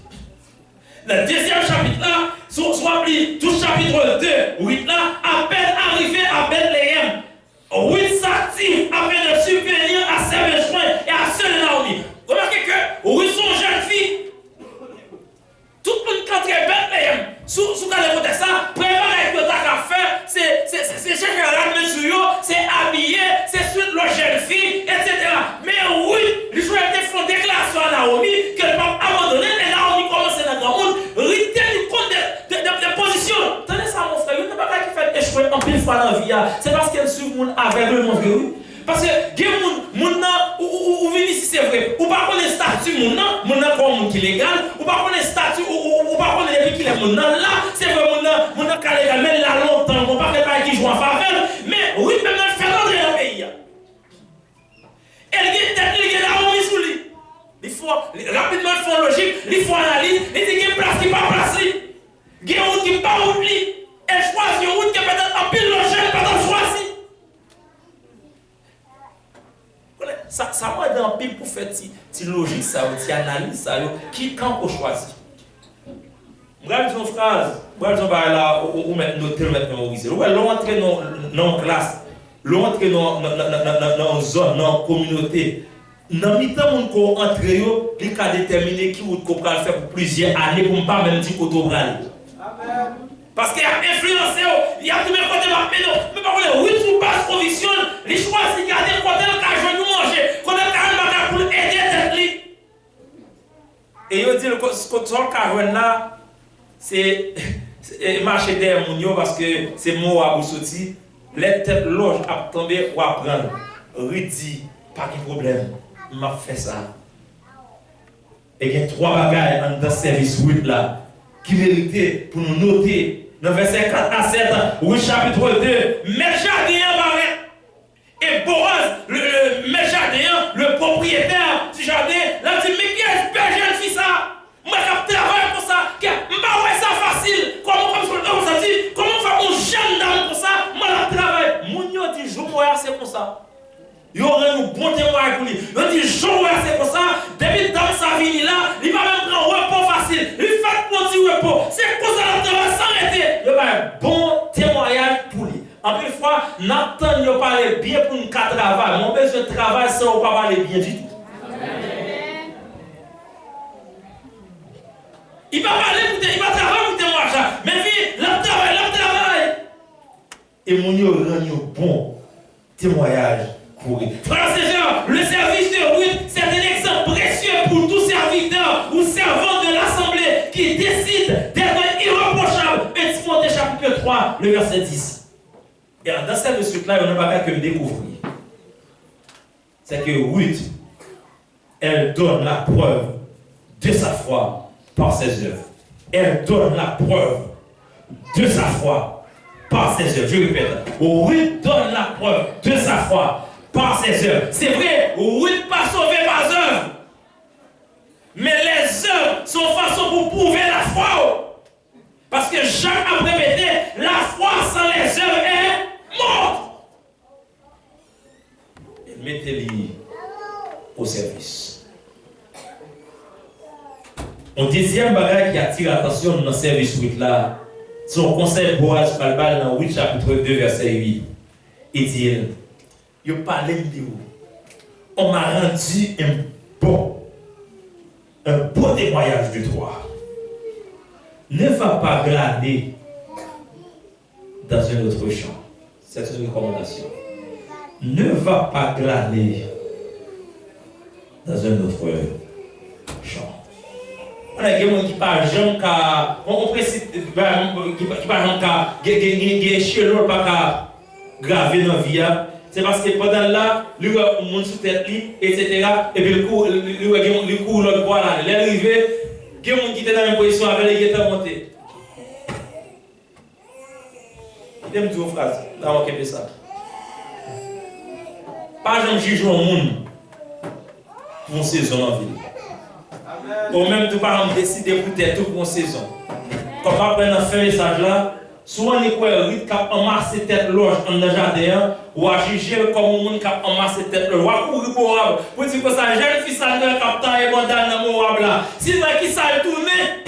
Dans le deuxième chapitre là, soit appelé tout chapitre 2, Ruth là, à peine arrivé à Bethléem, Ruth s'active afin de subvenir à ses besoins et à ceux de Naomi. Remarquez que Ruth sont jeune fille. Tout le monde quand est Bethléem, sous le côté ça, préparer que tu as faire, c'est chercher la mesure, c'est habiller, c'est suivre la jeune fille, etc. Mais oui, les joueurs étaient font déclaration à Naomi qu'elle va abandonner et Naomi commence dans le grand monde, retenir compte des positions. Tenez ça, mon frère, il n'y a pas qui fait échouer en pile fois dans la vie. C'est parce qu'elle suit le monde aveuglement, oui. Parce que les gens ou venir ici, c'est vrai. Ou pas connaître statut, mon nom comme monde qui est légal, ou pas connaître statut, ou pas connaître depuis qu'il est mon nom là, c'est vrai, mon nom qui est légal, mais là longtemps, on pas faire qui joue en faveur, mais oui, même elle fait rentrer dans le pays. Elle est là, on est sous lui. Il faut rapidement faire logique, il faut analyse, il dit qu'il y a une place qui n'est pas placée. Il y a une route qui n'est pas oubliée. Elle choisit une route qui est peut-être en pile logée, peut-être choisie. Ça m'a dans pile pour faire une logique, une analyse, qui quand on choisit. Je vais dire une phrase, je vais dire là, où noter maintenant au lycée. L'entrée dans la classe, l'entrée dans la zone, dans la communauté. Dans le temps où on entre, il a déterminé qui vous pouvez faire pour plusieurs années pour ne pas même dire qu'on doit aller. Parce qu'il a influencé, il a tout le côté mais par contre, oui, tu passes conviction, les choix, c'est garder le côté de l'argent nous manger, côté de l'argent pour aider tête li. Et il dit ce que tu as là, c'est marcher derrière mon parce que c'est moi à vous sortir, les têtes loges à tomber ou à prendre. Ridi, pas de problème, m'a fait ça. Et il y a 3 bagages dans le service 8 là qui méritaient pour nous noter. Dans verset 4 à 7, oui, chapitre 2, Melchadéen barret. Et Boaz, le Melchadéen, le propriétaire du jardin, là, dit, mais qui est ce jeune fille ça? Moi, je travaille pour ça. Je ne sais pas ça facile. Comment ça dit? Comment faire un jeune dame pour ça? Moi, je travaille. Mon Dieu dit, je mourrai, c'est pour ça. Il y aura un bon témoin pour lui. Il dit, je mourrai, c'est pour ça. Depuis dans sa vie là, il va même prendre un repos facile. Il fait un petit repos. C'est pour ça que va s'arrêter. Il y a un bon témoignage pour lui. En plus, fois, Nathan, il parle bien pour nous travailler. Mon besoin de travail, ça ne va pas parler bien du tout. Il va parler pour il va travailler pour témoigner. Mais vie, le travail. Et mon Dieu rend un bon témoignage pour lui. Frères et sœurs, le service de Ruth, c'est un exemple précieux pour tout serviteur ou servant de l'assemblée qui décide d'être irréprochable. Et Timothée chapitre 3, le verset 10. Et dans cette suite-là, il n'y a pas que me découvrir. C'est que Ruth, elle donne la preuve de sa foi par ses œuvres. Elle donne la preuve de sa foi par ses œuvres. Je répète, Ruth donne la preuve de sa foi par ses œuvres. C'est vrai, Ruth pas sauvé par œuvres. Mais les œuvres sont façon pour prouver la foi. Parce que Jacques a répété, la foi sans les œuvres est morte. Et mettez-les au service. Un deuxième bagage qui attire l'attention dans le service 8 là, c'est un conseil Boaz Balbal dans 8 chapitre 2 verset 8. Il dit, il parle de vous. On m'a rendu un bon témoignage de droit. Ne va pas glaner dans un autre champ. C'est une recommandation. Ne va pas glaner dans un autre champ. On a des gens qui parlent on précise qui parlent chez l'autre pas graver dans la vie C'est parce que pendant là, lui a un monde sous tête, etc. Et puis le coup l'autre bois là. Il est arrivé, il y a un monde qui était dans la même position avec les guetteurs montés. Il aime dire une phrase, là on va ça. Pas jamais juger un monde pour une saison en ville. Ou même tout par exemple décider pour tête tout pour une saison. Comme après dans ce message là, souvent les rite qui a amassé tête loge dans le jardin, ou à juger comme un monde qui a amassé tête loge, ou à courir pour Moab, pour dire que ça jeune fils à le capitaine et bandane dans Moab là. Si c'est qui ça tourné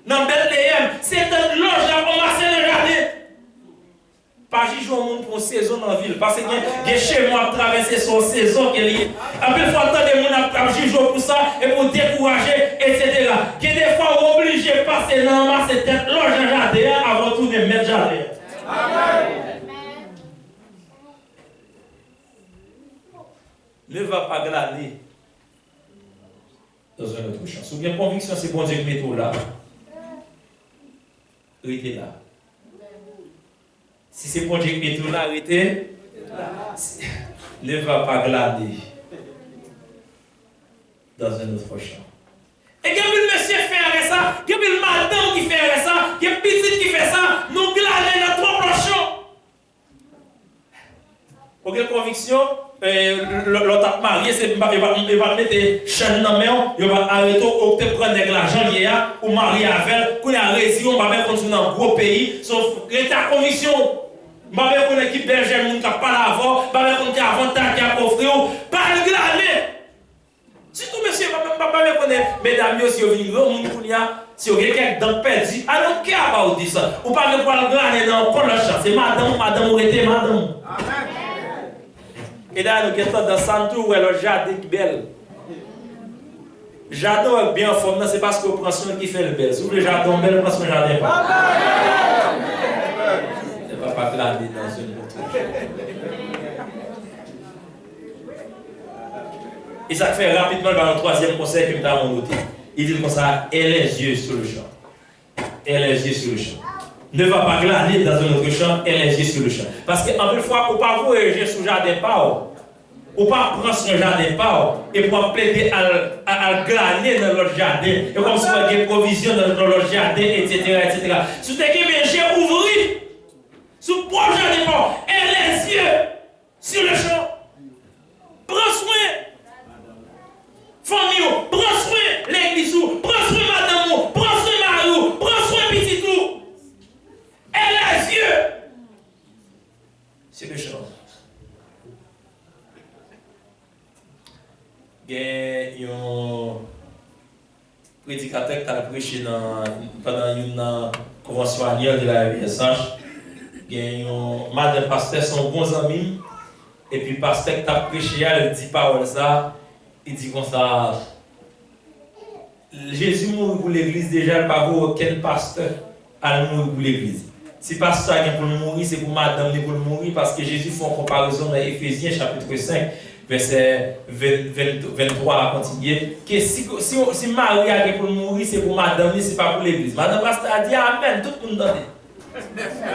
dans Bethléem, c'est tête loge qui a amassé le jardin. Pas juger un monde pour une saison dans la ville, parce que les chez moi traverser son saison qui est liée. Après, il faut attendre des gens qui juger pour ça et pour décourager, etc. Il y a des fois obligé de passer dans ma tête loge dans jardin avant tout de mettre jardin. Amen. Ne va pas glaner dans un autre champ. Si vous avez conviction, c'est bon Dieu qui met tout là. Restez là. Si c'est bon Dieu qui met tout là, arrêtez. Ne va pas glaner dans un autre champ. Et il y a un monsieur qui fait ça, il y a une madame qui fait ça, il y a une petite qui fait ça, nous glaner dans trois champs. Aucune conviction, l'autre marié, il va mettre chaîne dans la main, il va arrêter au prendre l'argent ou marier avec, qu'on a réussi, on va mettre dans un gros pays, sauf que ta conviction. Je ne sais pas si l'équipe bergère qui n'a pas l'avant, je ne sais pas si avantage qui a offert, pas le glaner. Surtout, monsieur, je ne sais pas si mesdames, si vous venez, si vous avez quelqu'un dans perdu, alors qui a pas dit ça? Ou pas de quoi le glaner dans le champ, c'est madame, ou était madame. Et là, nous sommes dans Santou, où est le jardin qui est belle. Jardin est bien en forme, c'est parce que vous prenez soin qui fait le bel. Si vous voulez le jardin bel, vous prenez soin jardin pas. Ne va pas glaner dans une autre. Et ça fait rapidement dans le troisième conseil que nous avons noté. Il dit comme ça, aie les yeux sur le champ. Aie les yeux sur le champ. Ne va pas glaner dans un autre champ, aie les yeux sur le champ. Parce qu'en plus fois, on ne peut pas voyager sur le jardin pas. On ne peut pas prendre son jardin pas. Et pour plaider à glaner dans l'autre jardin. Et comme si on a des provisions dans l'autre jardin, etc. etc. Si tu es j'ai ouvert, sous le jardin pas, aie les yeux sur le champ. Prends soin. Famille, prends soin l'église, prends soin madame, prends soin Mario, prends soin petit tout. Et les yeux, c'est le champ. Il y a un prédicateur qui a prêché pendant une convention annuelle de la VSH. Il y a un madame pasteur, son bon ami, et puis pasteur qui a prêché, il dit paroles ça. Il dit comme ça, Jésus mourit pour l'église déjà, pas pour aucun pasteur à mourir pour l'église. Si pasteur est pour mourir, c'est pour madame pour mourir, parce que Jésus fait une comparaison dans Éphésiens chapitre 5, verset 23 à continuer, que si Marie est pour mourir, c'est pour madame, c'est pas pour l'église. Madame pasteur a dit Amen, tout le monde entend.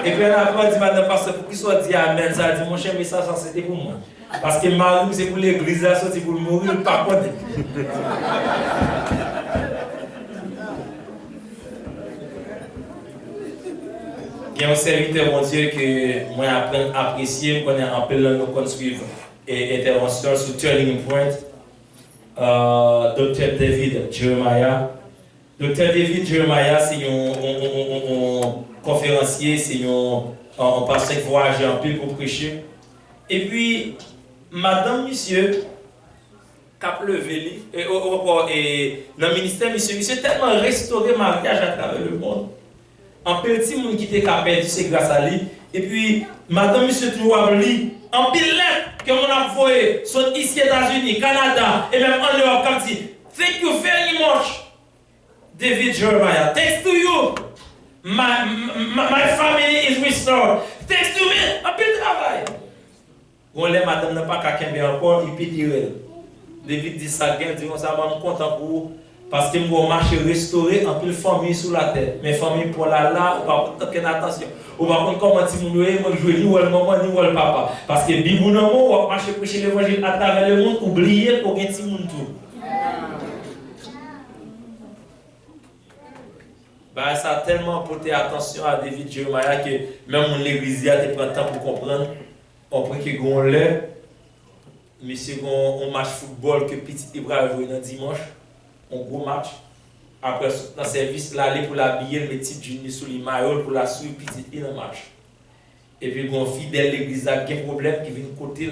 Et puis après, on dit madame pasteur, pour qu'il soit dit Amen, ça a dit mon cher message, c'était pour moi. Parce que Marie, c'est pour l'église, c'est pour mourir, pas contre. Il y a un serviteur, mon Dieu, que moi j'apprends à apprécier, qu'on est en peu nous construire et intervention sur Turning Point. Dr. David Jeremiah. Dr. David Jeremiah, c'est un conférencier, c'est un pasteur qui voyage en peu pour prêcher. Et puis, madame, monsieur, cap levé, et dans le ministère, monsieur tellement restauré le mariage à travers le monde. En petit monde qui était perdu, c'est grâce à lui. Et puis, madame, monsieur, toujours lui, en pile lettre que on a envoyé, sont ici aux États-Unis, Canada, et même en Europe, comme dit, thank you very much, David Jeremiah. Thanks to you, my family is restored. Thanks to me, en pile travail. Bon, les madame n'a pas qu'à bien encore, il peut dire. David dit ça, il dit ça, je suis content pour vous. Parce que mon marché restauré en plus famille sous la terre. Mais famille pour là, on va pas aucune attention. On va pas comment si mon jouer ni ou le maman ni ou le papa. Parce que bibou non on va marcher prêcher l'évangile à travers le monde, oublier pour gain petit monde tout. Bah ça a tellement porté attention à David Jeremiah que même mon église a te prend temps pour comprendre. On prend que gon là monsieur on match football que petit Ibrahim jouer dans dimanche. Un gros match. Après, dans le service, là, aller pour l'habiller, le petit Junior sous les maillots pour la suivre petit dans le match. Et puis, il y a une fidèle l'église qui a un problème qui vient de côté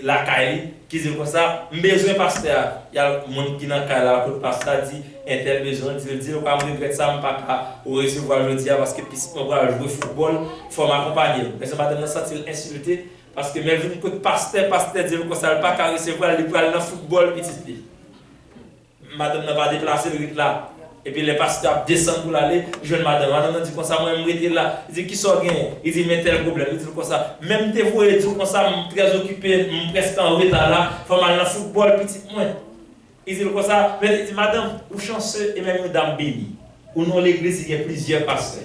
la caille, qui dit comme ça, besoin pasteur. Il y a un monde qui est dans la caille, le pasteur dit, un tel besoin, il dit, on va regretter ça, je ne vais pas recevoir aujourd'hui parce que si on va jouer au football, il faut m'accompagner. Mais ça m'a donné senti insulté parce que même vu que le pasteur dit comme ça, il ne va pas recevoir, il va aller dans le football petit. Madame n'a pas déplacé le rythme là. Et puis les pasteurs descendent pour aller. Jeune madame. Madame dit comme ça, moi je me rete là. Il dit qui sont gagnés. Il dit mais tel problème. Il dit comme ça. Même des fois, il dit comme ça, je suis très occupé, je suis presque en retard là. Il faut mal dans le football, petit moins. Il dit comme ça, mais il dit madame, vous chanceux et même une dame bénie. Ou non l'église, il y a plusieurs pasteurs.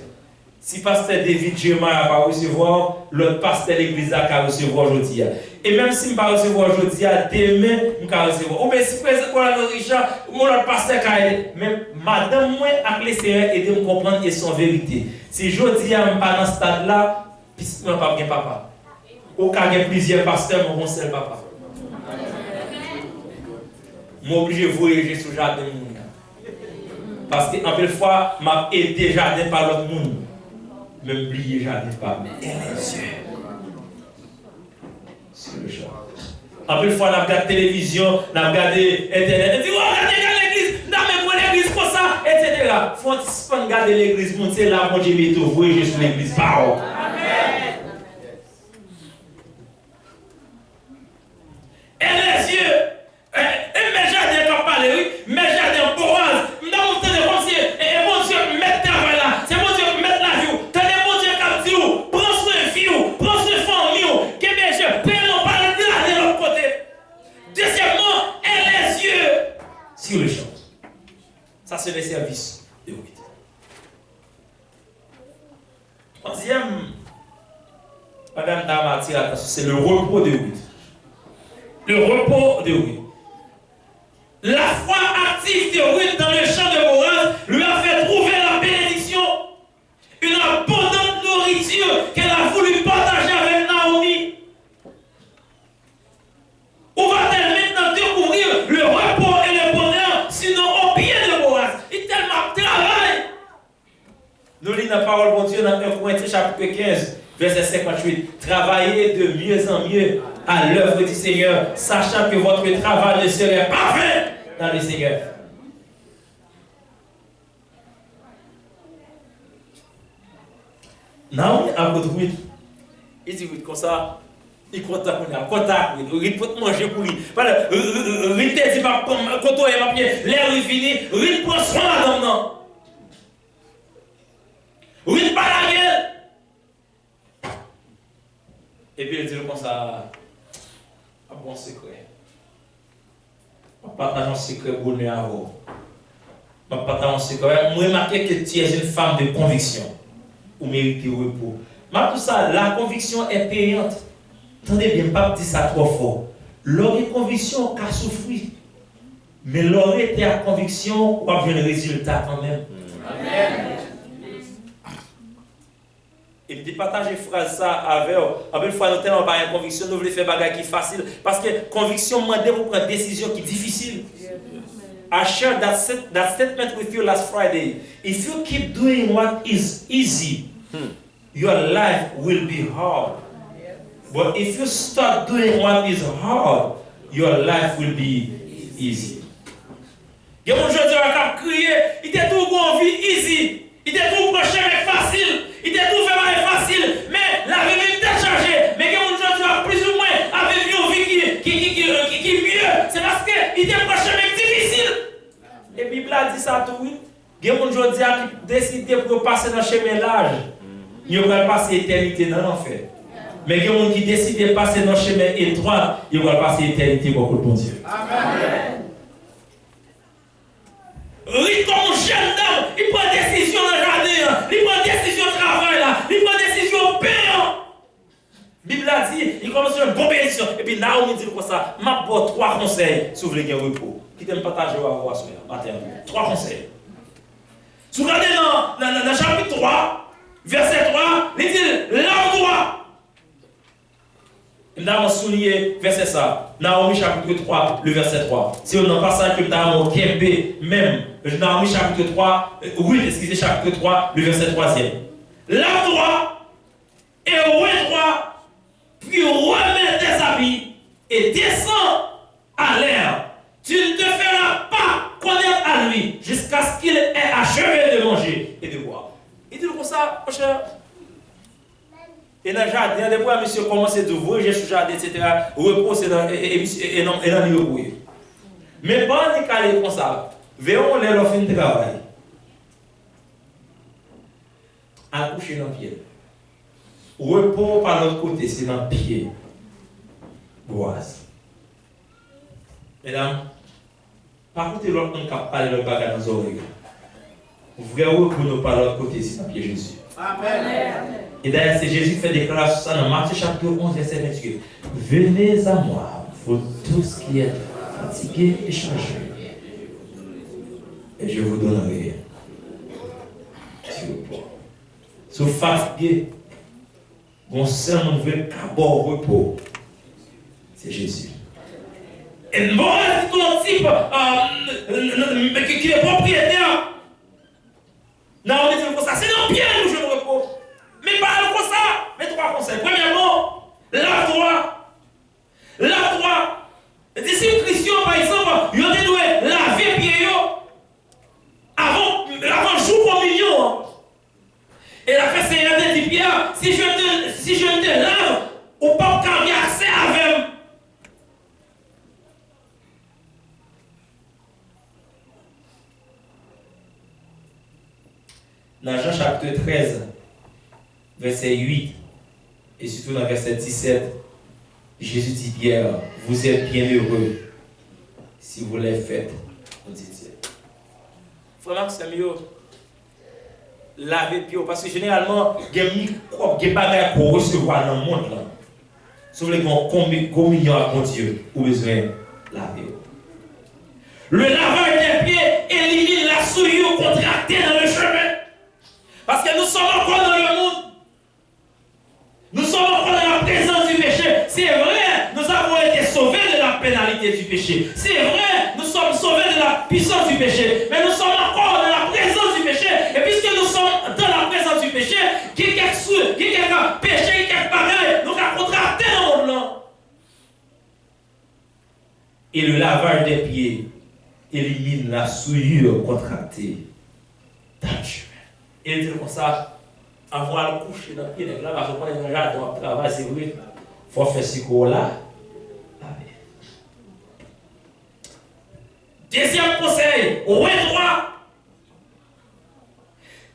Si pasteur David Jeremiah va recevoir, l'autre pasteur de l'église va recevoir aujourd'hui. Et même si je ne vais pas recevoir aujourd'hui, demain, je vais recevoir. Ou bien si président Richard, ou l'autre pasteur Kaïd, même madame, moi, avec les seigneurs, aider à me comprendre et son vérité. Si je dis à ne pas dans ce stade-là, puisque je n'ai pas de papa. Ou quand il y a plusieurs pasteurs, mon seul papa. Je suis obligé de voyager sur le jardin. Parce que, en peu de fois, je suis aidé jardin par l'autre monde. Même oublier jardin par les yeux. Sur le champ. En plus de fois, on a regardé la télévision, on a regardé Internet, on dit, oh, regardez l'église, non, mais pour l'église comme ça, etc. Il faut pas regarder l'église, monter là, mon Dieu, mais tout, voyez sur l'église, parole. Amen. Et les yeux, et mes jardins, quand parler, oui, mes jardins, Boaz, dans mon téléphone, et mon Dieu, mettre ta voix là, c'est mon Dieu, mettre la vie, tenez mon Dieu, comme Dieu, prends soin de vie, prends soin de famille, que mes yeux, prenons par de l'autre côté. Deuxièmement, et les yeux sur le champ. Ça, c'est le service de Ruth. Troisième, Madame Dama attire attention, c'est le repos de Ruth. Le repos de Ruth. La foi active de Ruth dans le champ de Boaz lui a fait trouver la bénédiction, une abondante nourriture qu'elle a voulu partager avec Naomi. Où va-t-elle maintenant découvrir le repos et le bonheur, sinon au pied de Boaz? Il tellement travaille. Nous lisons la parole de Dieu dans 1 Corinthiens chapitre 15, verset 58. Travaillez de mieux en mieux à l'œuvre du Seigneur, sachant que votre travail ne serait pas vain dans le Seigneur. Naomi a retrouvé. Il dit comme ça. Il compte il peut manger pour lui. Il te dit pas quand on est papier, l'air est fini, il prend soin madame non. Il pas la gueule. Et puis il dit comme ça, un bon secret. Je partage un secret bonheur à vous. Je partage un secret. Je remarque que tu es une femme de conviction. Ou méritez le repos. Mais tout ça, la conviction est payante. Attendez bien, pas dire ça trop fort. L'autre conviction qu'a souffrir. Mais l'autre était à conviction, on va avoir un résultat quand même. Amen. Et puis partager phrase ça avec une fois nous tellement pas une conviction, nous voulons faire bagage qui facile parce que conviction demande pour prendre une décision qui est difficile. I shared that statement with you last Friday. If you keep doing what is easy, your life will be hard. But if you start doing what is hard, your life will be easy. Il y a des gens qui ont crié, il était tout bon vie easy. Il était tout prochain mais facile. Il était tout fait facile. Mais la vie était changée. Mais il y a des gens qui ont plus ou moins avec une vie qui est mieux. C'est parce qu'il était prochain mais difficile. Et la Bible a dit ça tout oui. Il y a des gens qui ont décidé pour passer dans le chemin large. Ils vont passer l'éternité dans l'enfer. Mais il y a des gens qui décident de passer dans le chemin étroit. Ils vont passer l'éternité pour le bon Dieu. Amen. rythme comme une jeune dame, il prend décision dans le jardin, il prend décision au travail, là, il prend décision au père. La Bible a dit, il commence une bonne bénédiction. Et puis Naomi dit comme ça, m'a pour 3 conseils si vous voulez gagner repos. Qui t'aime partager à voir ce matin. 3 conseils. Si vous regardez dans chapitre 3, verset 3, il dit, lave-toi. Nous avons souligné verset ça. Naomi chapitre 3, le verset 3. Si on n'a pas ça, que nous avons Kembe, même. Naomi chapitre 3, oui, excusez, chapitre 3, le verset 3e. Lave-toi et ouais-toi, puis remets tes habits et descends à l'air. Tu ne te feras pas connaître à lui jusqu'à ce qu'il ait achevé de manger et de boire. Il dit comme ça, mon cher. Et dans le jardin, des fois, monsieur commence à voyager sur le jardin, etc. Reposer et non le repos. Mais pas les calés comme ça. Verrons les fin de travail. À coucher dans le pied. Repos par l'autre côté, c'est dans le pied. Boise. Mesdames, par contre, l'autre on capable parler de bagage dans les oreilles. Vrai repos nous par l'autre côté, c'est dans le pied Jésus. Amen. Et d'ailleurs, c'est Jésus qui fait déclaration ça dans Matthieu chapitre 11, verset 28. Venez à moi, vous tous qui êtes fatigués et chargés, et je vous donnerai du repos. Si vous fatigués, bon seul nouvel d'abord repos, c'est Jésus. Et bon, c'est tout un type qui est propriétaire. Non, on dit comme ça, c'est dans le pied où je me repos. Mais parle comme ça, mais 3 conseils. Premièrement, lave-toi. Lave-toi. Les disciples Christian, par exemple, ils ont dû laver pieds avant le jour communion. Et la fait Seigneur de dit Pierre, si je te lave, ou pas garder accès avec. Dans Jean chapitre 13, verset 8, et surtout dans verset 17, Jésus dit Pierre, vous êtes bien heureux si vous les faites, dit Dieu. Vraiment, c'est mieux. Laver pied, parce que généralement, il y a des bagages pour recevoir dans le monde. Si vous voulez qu'on communion avec mon Dieu, vous avez besoin de laver. Le lavage des pieds élimine la souillure contractée dans le chemin. Parce que nous sommes encore dans le monde. Nous sommes encore dans la présence du péché. C'est vrai, nous avons été sauvés de la pénalité du péché. C'est vrai, nous sommes sauvés de la puissance du péché. Mais nous sommes encore dans la présence du péché. Et puisque nous sommes dans la présence du péché, qui est quelque péché, qui est quelque bagaille, nous avons contracté dans le monde. Et le lavage des pieds élimine la souillure contractée dans le chemin. Et il dit comme ça, avant de coucher dans le pied, là, parce qu'on est dans le jardin, on travaille, c'est vrai, il faut faire ce qu'on là. Deuxième conseil, droit.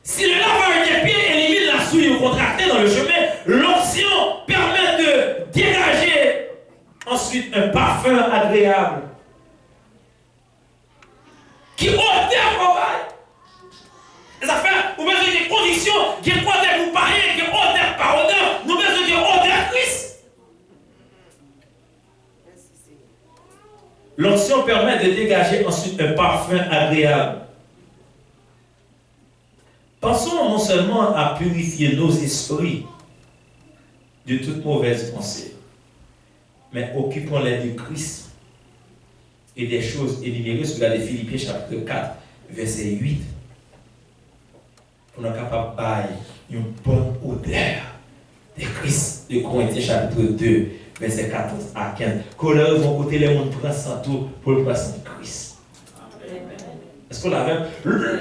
Si le lavage des pieds élimine la souillure contractée dans le chemin, l'onction permet de dégager ensuite un parfum agréable qui odeur cobaye. Les affaires, nous avons besoin des conditions qui ont odeur pour parler, qui ont odeur par odeur, nous avons besoin de odeur Christ. L'onction permet de dégager ensuite un parfum agréable. Pensons non seulement à purifier nos esprits de toute mauvaise pensée, mais occupons-les de Christ et des choses énumérées sur la Philippiens chapitre 4, verset 8. Pour nous capables de bailler une bonne odeur de Christ, de Corinthiens chapitre 2, verset 14 à 15. Que là, vont côté les mondes prennent sans tout pour le passer de Christ. Est-ce qu'on l'a même?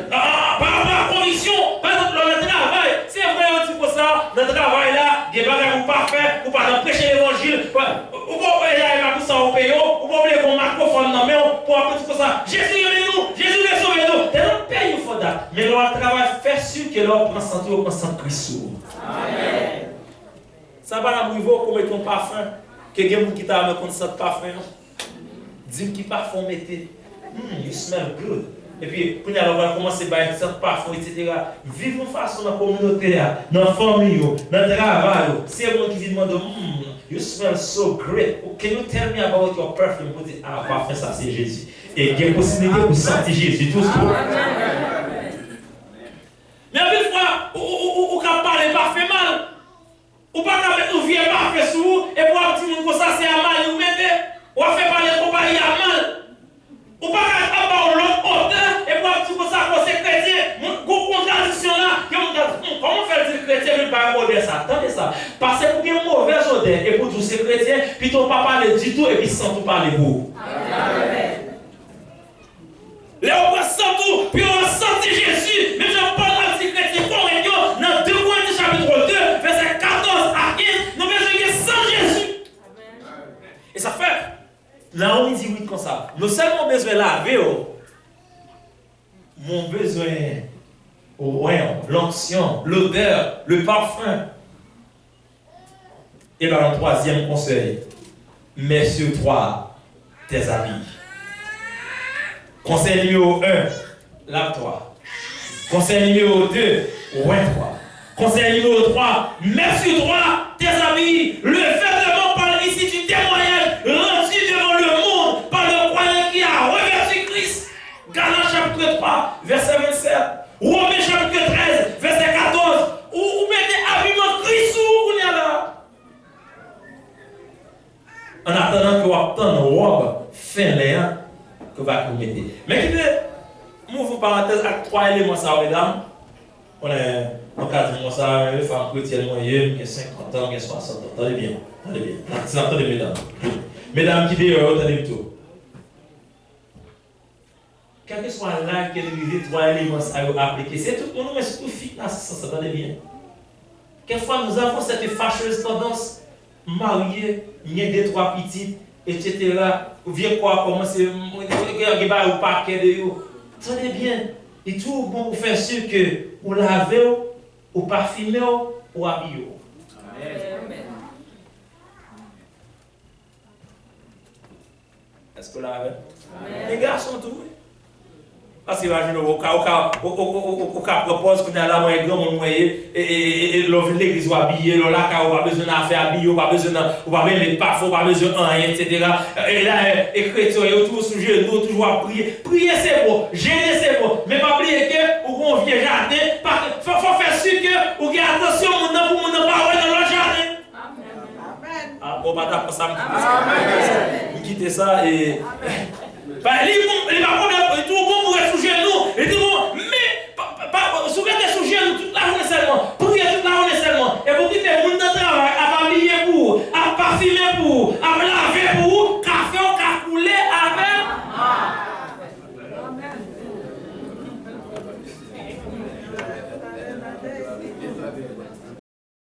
Par rapport à la conviction, par exemple, le travail, c'est vrai, on dit pour ça, le travail là, des bagages parfaits, ou pas prêcher l'évangile, ou pas aller pour ça au pays, ou pas oublier qu'on marque au fond de la pour appeler tout ça. Jésus est nous, Jésus est sauvé nous. Et non, paye il faut ça. Mais le travail fait sûr que l'on prend santé, on prend sans Christ. Amen. Ça va la brûler comme mettre un parfum, que quelqu'un qui t'a mis comme ça de parfum. Dis qui parfum mettez. You smell good. Et puis, quand on va commencer par un centre parfum, etc. Vivre de façon dans la communauté, dans la famille, dans le travail. C'est moi qui demande, you smell so great. Can you tell me about your perfume? Pour dire, ah, parfum, ça c'est Jésus. Et il y a une possibilité pour sentir Jésus, tout ça. Mais à une fois, on peut parler parfait mal. Ou pas qu'à mettre un vieux parfait sur vous, et pour un petit monde comme ça, c'est à mal, vous mettez. Ou à faire parler compagnie à mal. Ou pas qu'à avoir l'autre hauteur, et pour un petit monde comme ça, quand c'est chrétien, une contradiction là, comment faire dire chrétien, mais pas modèle ça? Attendez ça. Parce que pour qu'il y ait une mauvaise odeur, et pour tous ces chrétiens, puis ton pas parler du tout, et puis sans tout parler vous. Là, on va sans tout, puis on va sentir Jésus, mais je parle à ces chrétiens convaincus, dans 2 Corinthiens chapitre 2, verset 14 à 15, nous besoin sans Jésus. Et ça fait, là on dit oui comme ça. Nous seulement besoin de laver, mon besoin, l'onction, l'odeur, le parfum. Et bien, le 3e conseil, mets sur toi tes habits. Conseil numéro 1, lave-toi. Conseil numéro 2, oins-toi. Conseil numéro 3, mets sur toi tes habits. Le vêtement parle ici du témoignage rendu devant le monde par le croyant qui a revêtu Christ. Galates chapitre 3, verset 27. Romains chapitre 13, verset 14. Où mettez habillement Christ où on est là. En attendant que vous obtenez une robe fin léant que va vous mettre. Mais qui veut, m'ouvre parenthèse avec 3 éléments ça, mesdames. On est en cas de ça, une femme chrétienne moyenne, qui a 50 ans, qui a 60 ans. Attendez bien, attendez bien. Attendez, mesdames. Mesdames qui disent, attendez tout. Quel que soit l'âge qui est utilisé, 3 éléments à appliquer, c'est tout pour nous, mais surtout fitness, attendez bien. Quelquefois, nous avons cette fâcheuse tendance, mariée, il y a 2, 3 petites, etc. Vous viens quoi, commencer, vous pas de vous. Attendez bien. Et tout bon pour faire sûr que vous lavez, vous parfumez, vous habillez. Amen. Est-ce que vous lavez? Les garçons, tout. Parce que imagine, au cas propose qu'on a là, un grand moyen, et l'église va habiller, là, on va besoin d'en faire habiller, on va besoin de mettre parfum, on va besoin de rien, etc. Et là, les chrétiens, ils sont toujours sous genoux, toujours à prier. Prier, c'est bon, gêner, c'est bon. Mais pas oublier que, ou qu'on vient jardin, il faut faire sûr que, ou qu'il y a attention, mon nom, pour mon nom, pas dans le jardin. Amen. Ah, bon, bah, pour ça, je quitte ça et. Il va tout bon pour être sous genoux. Il dit bon, mais souvent sous genoux toute la journée seulement. Prier toute la journée seulement. Et vous dites que vous n'avez travail à habiller pour, à parfumer pour, à laver pour, café ou à couler avec.